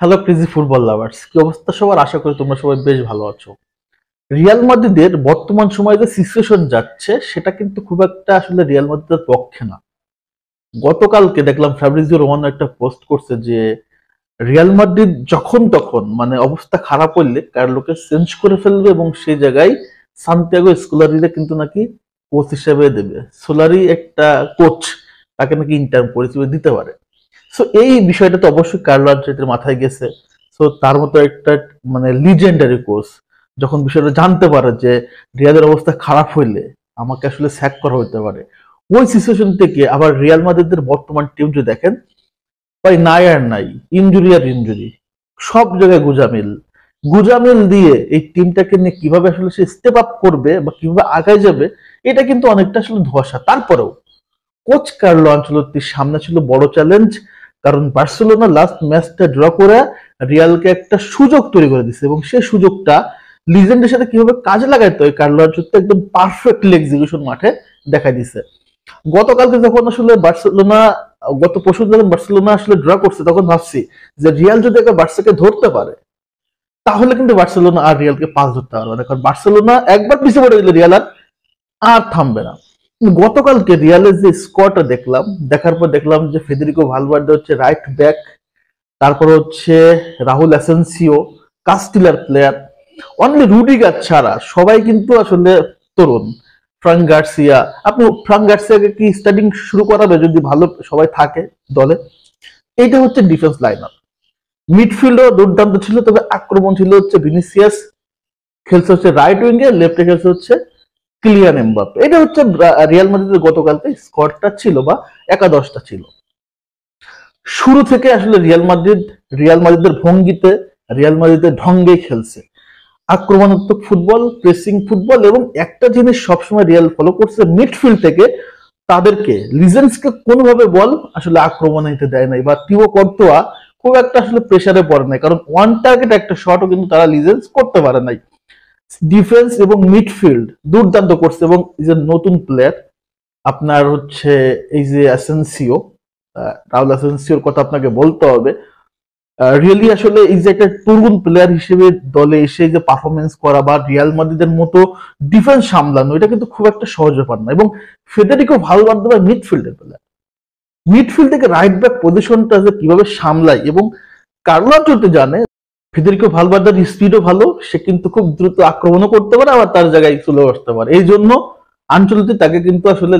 Hello crazy football lovers, কি অবস্থা সবার? আশা করি তোমরা সবাই বেশ ভালো আছো। রিয়াল মাদ্রিদের বর্তমান সময়ে যে সিচুয়েশন যাচ্ছে সেটা কিন্তু খুব একটা আসলে রিয়াল মাদ্রিদের পক্ষে না। গতকালকে দেখলাম ফ্যাব্রিজিও রোমানো একটা পোস্ট করছে যে রিয়াল মাদ্রিদ যখন তখন মানে অবস্থা খারাপ হইলে কার্লোকে চেঞ্জ করে ফেলবে এবং সেই জায়গায় সান্তিয়াগো স্কোলারিরে কিন্তু নাকি কোচ হিসেবে দেবে। সোলারি একটা কোচ, তাকে নাকি ইন্টার্ন পরিচয় দিতে পারে। সো এই বিষয়টা তো অবশ্যই কার্লো আনচেলত্তির মাথায় গেছে। সো তার মতো একটা মানে লিজেন্ডারি কোচ যখন বিষয়টা জানতে পারে যে রিয়ালের অবস্থা খারাপ হইলে আমাকে আসলে স্যাক করা হইতে পারে, ওই সিচুয়েশন থেকে আবার রিয়াল মাদ্রিদের বর্তমান টিম যদি দেখেন, ভাই নাই আর নাই, ইনজুরি আর ইনজুরি, সব জায়গায় গুজামিল। গুজামিল দিয়ে এই টিমটাকে নিয়ে কিভাবে আসলে সে স্টেপ আপ করবে বা কিভাবে আগায় যাবে, এটা কিন্তু অনেকটা আসলে ধোঁয়াশা। তারপরেও কোচ কার্লো আনচেলত্তির সামনে ছিল বড় চ্যালেঞ্জ, কারণ বার্সেলোনা লাস্ট ম্যাচটা ড্র করে রিয়ালকে একটা সুযোগ তৈরি করে দিচ্ছে এবং সেই সুযোগটা লিজেন্ডের সাথে কিভাবে কাজে লাগাইতে হয় কার্লো আনচেলত্তি একদম পারফেক্টলি এক্সিকিউশন মাঠে দেখা দিচ্ছে। গতকালকে যখন আসলে বার্সেলোনা, গত পরশু যখন বার্সেলোনা আসলে ড্র করছে, তখন ভাবছি যে রিয়াল যদি একটা বার্সাকে ধরতে পারে তাহলে কিন্তু বার্সেলোনা আর রিয়ালকে পাস ধরতে পারবে না, কারণ বার্সেলোনা একবার পিছিয়ে পড়ে গেলে রিয়াল আর আর থামবে না। গতকালকে রিয়ালের যে স্কোয়াডটা দেখলাম, দেখার পর দেখলাম যে ফেদেরিকো ভালভার্দে হচ্ছে রাইট ব্যাক, তারপর হচ্ছে রাহুল অ্যাসেনসিও কাস্টিলার প্লেয়ার, অনলি রুডিগার ছাড়া সবাই কিন্তু আসলে তরুণ। ফ্রাঙ্ক গার্সিয়া, আপনি ফ্রাঙ্ক গার্সিয়াকে কি স্টার্টিং শুরু করাবে যদি ভালো সবাই থাকে দলে? এইটা হচ্ছে ডিফেন্স লাইন আপ। মিডফিল্ডও দুর্দান্ত ছিল, তবে আক্রমণ ছিল হচ্ছে ভিনিসিয়াস খেলছে হচ্ছে রাইট উইঙ্গে, লেফটে খেলছে হচ্ছে কিলিয়ান এমবাপ্পে। এটা হচ্ছে রিয়াল মাদ্রিদের গতকালকে স্কোয়াডটা ছিল বা একাদশটা ছিল। শুরু থেকে আসলে রিয়াল মাদ্রিদের ভঙ্গিতে, রিয়াল মাদ্রিদের ঢঙ্গে খেলছে আক্রমণাত্মক ফুটবল, প্রেসিং ফুটবল, এবং একটা জিনিস সবসময় রিয়াল ফলো করছে, মিডফিল্ড থেকে তাদেরকে লিজেন্সকে কোনোভাবে বল আসলে আক্রমণে নিতে দেয় নাই, বা টিও কর্তোয়া খুব একটা আসলে প্রেসারে পড়ে নাই, কারণ ওয়ান টার্গেট একটা শটও কিন্তু তারা লিজেন্স করতে পারে নাই। ডিফেন্স এবং মিডফিল্ড দুর্দান্ত করছে, এবং এই যে নতুন প্লেয়ার আপনার হচ্ছে এই যে অ্যাসেনসিও, রাউল অ্যাসেনসিওর কথা আপনাকে বলতে হবে। রিয়েলি আসলে এই যে একটা তরুণ প্লেয়ার হিসেবে দলে এসে যে পারফরমেন্স করা বা রিয়াল মাদ্রিদের মতো ডিফেন্স সামলানো, এটা কিন্তু খুব একটা সহজ ব্যাপার না। এবং ফেদেরিকো ভালভার্দে বা মিডফিল্ডের প্লেয়ার, মিডফিল্ড থেকে রাইট ব্যাক পজিশনটা যে কিভাবে সামলায়, এবং কার্লো আনচেলত্তি জানে ফেদেরিকো ভালভার্দের স্পিডও ভালো, সে কিন্তু খুব দ্রুত আক্রমণও করতে পারে, আবার তার জায়গায় চলে আসতে পারে। এই জন্য আনচেলত্তি তাকে কিন্তু আসলে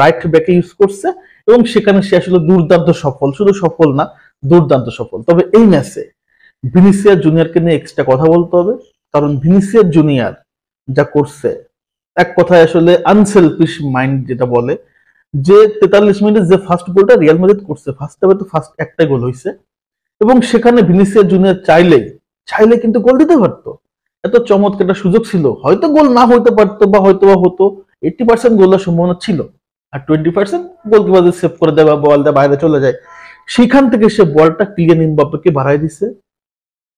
রাইট ব্যাকে ইউজ করছে, এবং সেখানে সে আসলে দুর্দান্ত সফল, শুধু সফল না, দুর্দান্ত সফল। তবে এই ম্যাচে ভিনিসিয়াস জুনিয়রকে নিয়ে এক্সট্রা কথা বলতে হবে, কারণ ভিনিসিয়াস জুনিয়র যা করছে, এক কথায় আসলে আনসেলফিশ মাইন্ড যেটা বলে, যে 43 মিনিটে যে ফার্স্ট গোলটা রিয়াল মাদ্রিদ করছে, ফার্স্ট হাফে তো ফার্স্ট একটাই গোল হয়েছে, এবং সেখানে ভিনিসিয়াস জুনিয়র চাইলে চাইলে কিন্তু গোল দিতে পারতো। এত চমৎকার একটা সুযোগ ছিল, হয়তো গোল না হতে পারতো বা হয়তো বা হতো, 80% গোলের সম্ভাবনা ছিল, আর 20% গোলকিপার সেভ করে দেয় বা বলটা বাইরে চলে যায়। সেখান থেকে সে বলটা ক্লিয়ান এমবাপ্পেকে বাড়াই দিছে,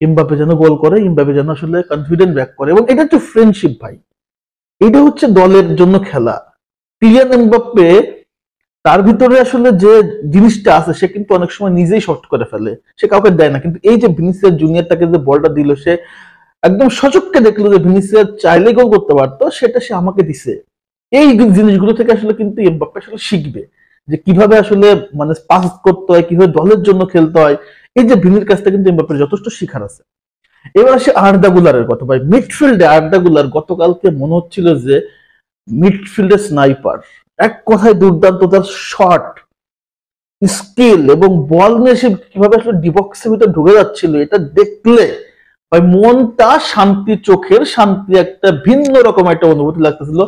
এমবাপ্পে যেন গোল করে, এমবাপ্পে যেন আসলে কনফিডেন্ট ব্যাক করে, এবং এটা হচ্ছে ফ্রেন্ডশিপ ভাই, এটা হচ্ছে দলের জন্য খেলা। ক্লিয়ান এমবাপ্পে তার ভিতরে আসলে যে জিনিসটা আছে, সে কিন্তু অনেক সময় নিজেই শর্ট করে ফেলে, সে কাউকে দেয় না, কিন্তু এই যে ভিনিসিয়াস জুনিয়রটাকে যে বলটা দিল, সে একদম সচক্ষে দেখলো যে ভিনিসিয়াস চাইলে গোল করতে পারতো, সেটা সে আমাকে দিছে। এই জিনিসগুলো থেকে আসলে কিন্তু এমবাপ্পে আসলে শিখবে যে কিভাবে আসলে মানে পাস করতে হয়, কিভাবে দলের জন্য খেলতে হয়। এই যে ভিনির কাছ থেকে কিন্তু এমবাপ্পের যথেষ্ট শিখার আছে। এবার আসে আর্দা গুলারের কথা ভাই। মিডফিল্ডে আর্দা গুলার গতকালকে মনে হচ্ছিল যে মিডফিল্ডে স্নাইপার, এক কথায় দুর্দান্ত তার শট, স্কিল এবং বল নিয়ে সে কিভাবে আসলে ডিবক্সের ভিতরে ঢুকে যাচ্ছিল, এটা দেখলে ভাই মনটা শান্তি, চোখের শান্তি, একটা ভিন্ন রকম একটা অনুভূতি লাগতেছিল।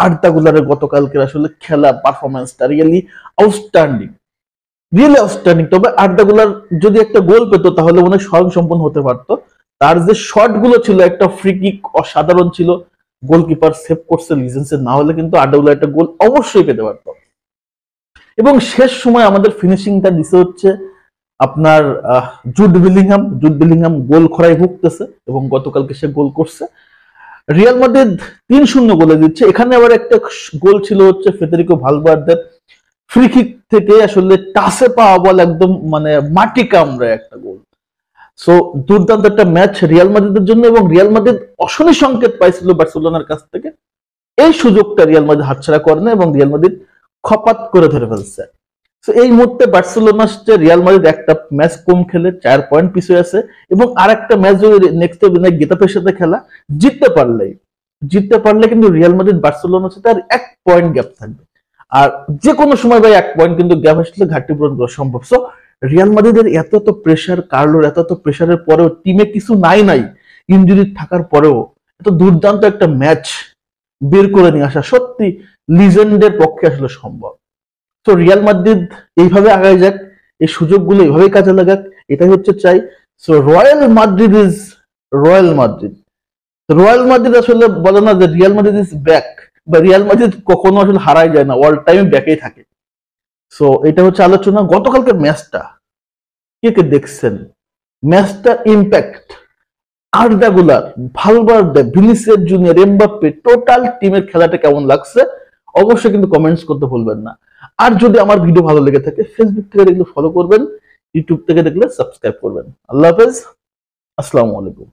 আর্দা গুলারের গতকালকের আসলে খেলা পারফরমেন্সটা আউটস্ট্যান্ডিং, রিয়েলি আউটস্ট্যান্ডিং। তবে আর্দা গুলার যদি একটা গোল পেতো তাহলে মনে হয় স্বয়ং সম্পন্ন হতে পারতো। তার যে শট গুলো ছিল, একটা ফ্রি কিক অসাধারণ ছিল, গোলকিপার সেভ করছে লিজেন্সের, না হলে কিন্তু আর্দা গুলার একটা গোল অবশ্যই পেতে পারতো। এবং শেষ সময় আমাদের ফিনিশিংটা দিছে হচ্ছে আপনার জুড বেলিংহাম গোল খরায় ভুগতেছে, এবং গতকালকে সে গোল করছে। রিয়াল মাদ্রিদ 3-0 গোলে দিচ্ছে। এখানে আবার একটা গোল ছিল হচ্ছে ফেদেরিকো ভালভার্দের ফ্রি কিক থেকে আসলে টাসে পাওয়া বল, একদম মানে মাটি কামড়ে একটা গোল। সো দুর্দান্ত একটা ম্যাচ রিয়াল মাদ্রিদের জন্য, এবং রিয়াল মাদ্রিদ অশনি সংকেত পাইছিল বার্সেলোনার কাছ থেকে। এই সুযোগটা রিয়াল মাদ্রিদ হাতছাড়া করে না এবং রিয়াল মাদ্রিদ খপাত করে ধরে ফেলছে। তো এই মুহূর্তে বার্সেলোনা রিয়াল মাদ্রিদ একটা ম্যাচ কম খেলে 4 পয়েন্ট পিছিয়ে আছে, এবং আরেকটা ম্যাচ যদি নেক্সট গেতাফের সাথে খেলা জিততে পারলে কিন্তু রিয়াল মাদ্রিদ বার্সেলোনার সাথে আর 1 পয়েন্ট গ্যাপ থাকবে। আর যে কোনো সময় ভাই 1 পয়েন্ট কিন্তু গ্যাপ আসলে ঘাটতি পূরণ করা সম্ভব। সো রিয়াল মাদ্রিদের এত প্রেসার, কার্লোর এত প্রেসারের পরেও টিমে কিছু নাই ইনজুরি থাকার পরেও এত দুর্দান্ত একটা ম্যাচ বের করে নিয়ে আসা সত্যি লিজেন্ডের পক্ষে আসলে সম্ভব। তো রিয়াল মাদ্রিদ এইভাবে আগায় যাক, এই সুযোগগুলো এইভাবেই কাজে লাগাক, এটাই হচ্ছে চাই। So royal Madrid is royal Madrid আসলে বলে না যে রিয়াল মাদ্রিদ ইজ ব্যাক, বা রিয়াল মাদ্রিদ কখনো আসলে হারাই যায় না, অল টাইম ব্যাকেই থাকে। সো এটা হচ্ছে আলোচনা। গতকালকের ম্যাচটা কে দেখছেন? ম্যাচটা ইম্প্যাক্ট, আর্দা গুলার, Valverde, Vinicius junior, Mbappe, total টিমের খেলাটা কেমন লাগছে অবশ্যই কিন্তু কমেন্টস করতে ভুলবেন না। আর যদি আমার ভিডিও ভালো লেগে থাকে ফেসবুক থেকে দেখলে ফলো করবেন, ইউটিউব থেকে দেখলে সাবস্ক্রাইব করবেন। আল্লাহ হাফেজ, আসসালামু আলাইকুম।